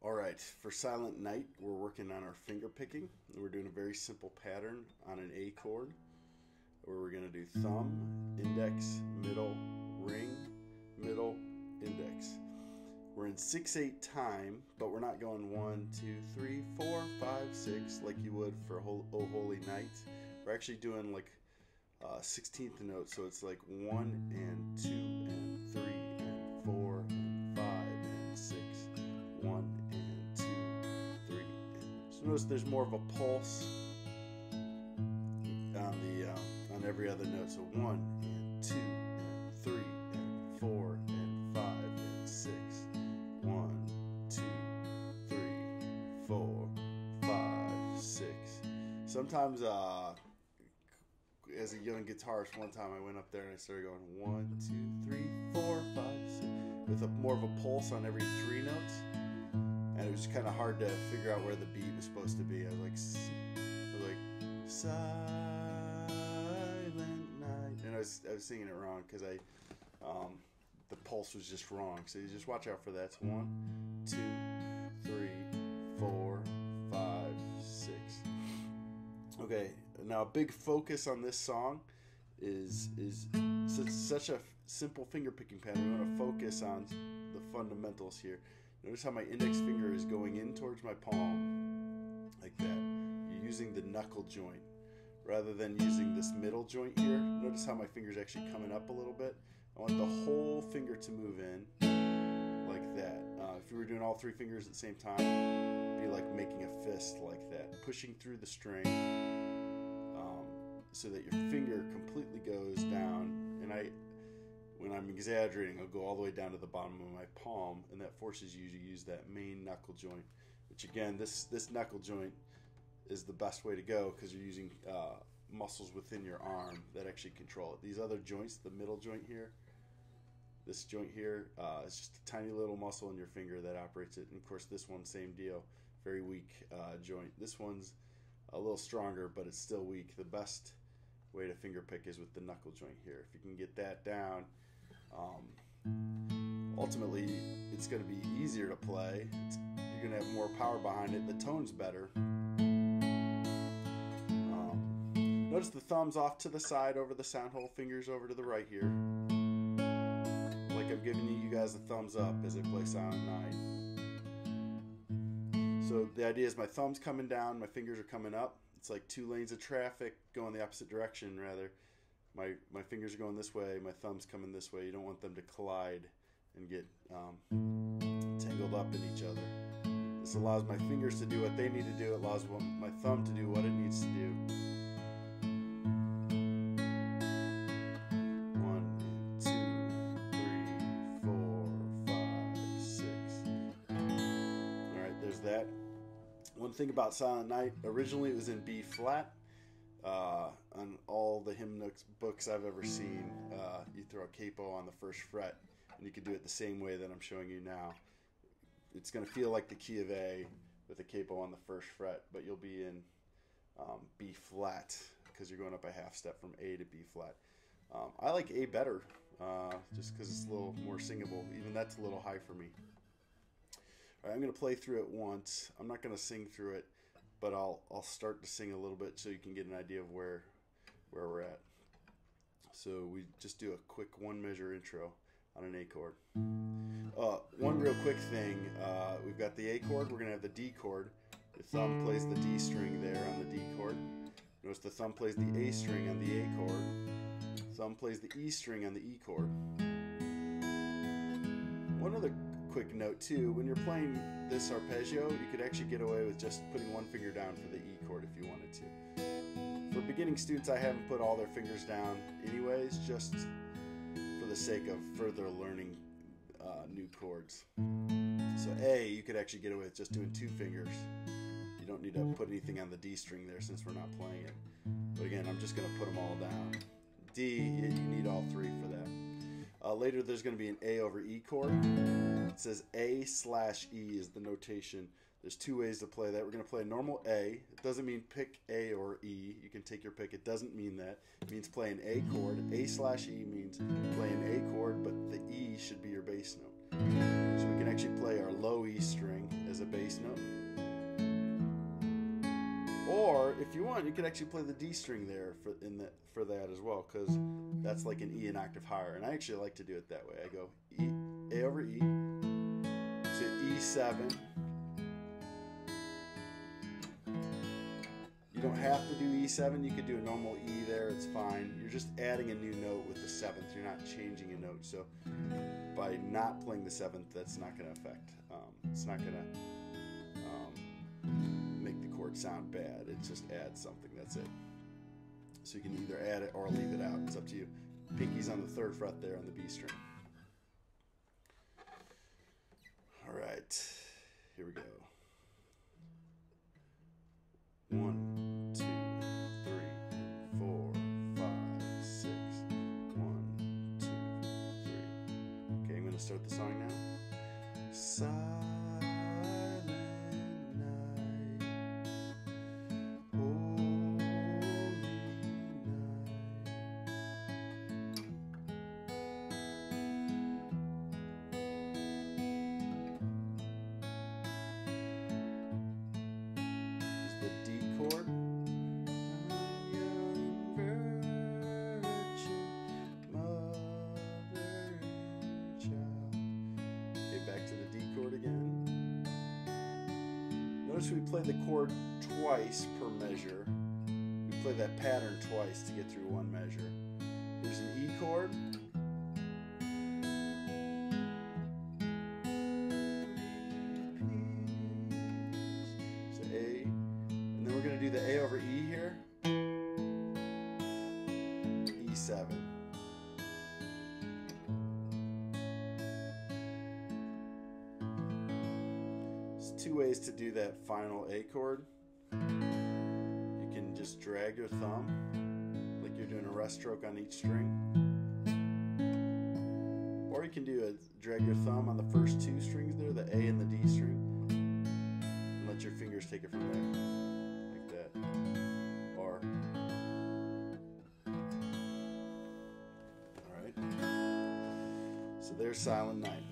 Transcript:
All right, for Silent Night, we're working on our finger picking. We're doing a very simple pattern on an A chord where we're going to do thumb, index, middle, ring, middle, index. We're in 6/8 time, but we're not going 1, 2, 3, 4, 5, 6 like you would for Oh Holy Night. We're actually doing like 16th note, so it's like 1 and 2 and 3 and 4 and 5 and 6. 1 and 2, 3. And so notice there's more of a pulse on every other note. So 1 and 2 and 3 and 4 and 5 and 6. 1, 2, 3, 4, 5, 6. Sometimes as a young guitarist, one time I went up there and I started going 1, 2, 3, 4, 5, 6 with more of a pulse on every 3 notes. And it was kind of hard to figure out where the beat was supposed to be. I was like Silent Night, and I was singing it wrong because the pulse was just wrong. So you just watch out for that. It's 1, 2, 3, 4, 5, 6. Okay, now a big focus on this song is such a simple finger picking pattern. We want to focus on the fundamentals here. Notice how my index finger is going in towards my palm, like that. You're using the knuckle joint rather than using this middle joint here. Notice how my finger's actually coming up a little bit. I want the whole finger to move in, like that. If you were doing all 3 fingers at the same time, it'd be like making a fist like that, pushing through the string so that your finger completely goes down. And when I'm exaggerating, I'll go all the way down to the bottom of my palm, and that forces you to use that main knuckle joint, which again, this knuckle joint is the best way to go because you're using muscles within your arm that actually control it. These other joints, the middle joint here, this joint here, is just a tiny little muscle in your finger that operates it. And of course, this one, same deal, very weak joint. This one's a little stronger, but it's still weak. The best way to finger pick is with the knuckle joint here. If you can get that down, ultimately it's going to be easier to play. You're going to have more power behind it. The tone's better. Notice the thumbs off to the side over the sound hole, fingers over to the right here. Like I'm giving you guys a thumbs up as I play Silent Night. So the idea is my thumb's coming down, my fingers are coming up. It's like 2 lanes of traffic going the opposite direction, rather. My fingers are going this way, my thumb's coming this way. You don't want them to collide and get tangled up in each other. This allows my fingers to do what they need to do. It allows my thumb to do what it needs to do. 1, 2, 3, 4, 5, 6. All right, there's that. One thing about Silent Night, originally it was in B flat. On all the hymn books I've ever seen, you throw a capo on the 1st fret, and you can do it the same way that I'm showing you now. It's going to feel like the key of A with a capo on the 1st fret, but you'll be in B flat because you're going up a half step from A to B flat. I like A better, just because it's a little more singable. Even that's a little high for me. All right, I'm going to play through it once. I'm not going to sing through it, but I'll start to sing a little bit so you can get an idea of where we're at. So we just do a quick 1 measure intro on an A chord. One real quick thing, we've got the A chord, we're going to have the D chord. The thumb plays the D string there on the D chord. Notice the thumb plays the A string on the A chord. Thumb plays the E string on the E chord. One other quick note too, when you're playing this arpeggio, you could actually get away with just putting 1 finger down for the E chord if you wanted to. For beginning students, I haven't put all their fingers down anyways, just for the sake of further learning new chords. So A, you could actually get away with just doing 2 fingers. You don't need to put anything on the D string there since we're not playing it. But again, I'm just going to put them all down. D, you need all 3 for that. Later there's going to be an A over E chord. It says A/E is the notation. There's 2 ways to play that. We're going to play a normal A. It doesn't mean pick A or E. You can take your pick. It doesn't mean that. It means play an A chord. A/E means play an A chord, but the E should be your bass note. So we can actually play our low E string as a bass if you want, you could actually play the D string there for that as well, because that's like an E an octave higher. And I actually like to do it that way. I go A over E to E7. You don't have to do E7. You could do a normal E there. It's fine. You're just adding a new note with the 7th. You're not changing a note. So by not playing the 7th, that's not going to affect. It's not going to make the chord sound bad. It just adds something. That's it. So you can either add it or leave it out. It's up to you. Pinky's on the 3rd fret there on the B string. All right. Here we go. 1, 2, 3, 4, 5, 6. 1, 2, 3. Okay, I'm going to start the song now. Silent night, holy night. Is the D chord. Young virgin, mother and child. Okay, back to the D chord again. Notice we play the chord twice per measure. We play that pattern twice to get through one measure. Here's an E chord. So A. And then we're going to do the A over E here. E7. There's 2 ways to do that final A chord. You can just drag your thumb like you're doing a rest stroke on each string. Or you can drag your thumb on the first 2 strings there, the A and the D string, and let your fingers take it from there, like that. Or, all right. So there's Silent Night.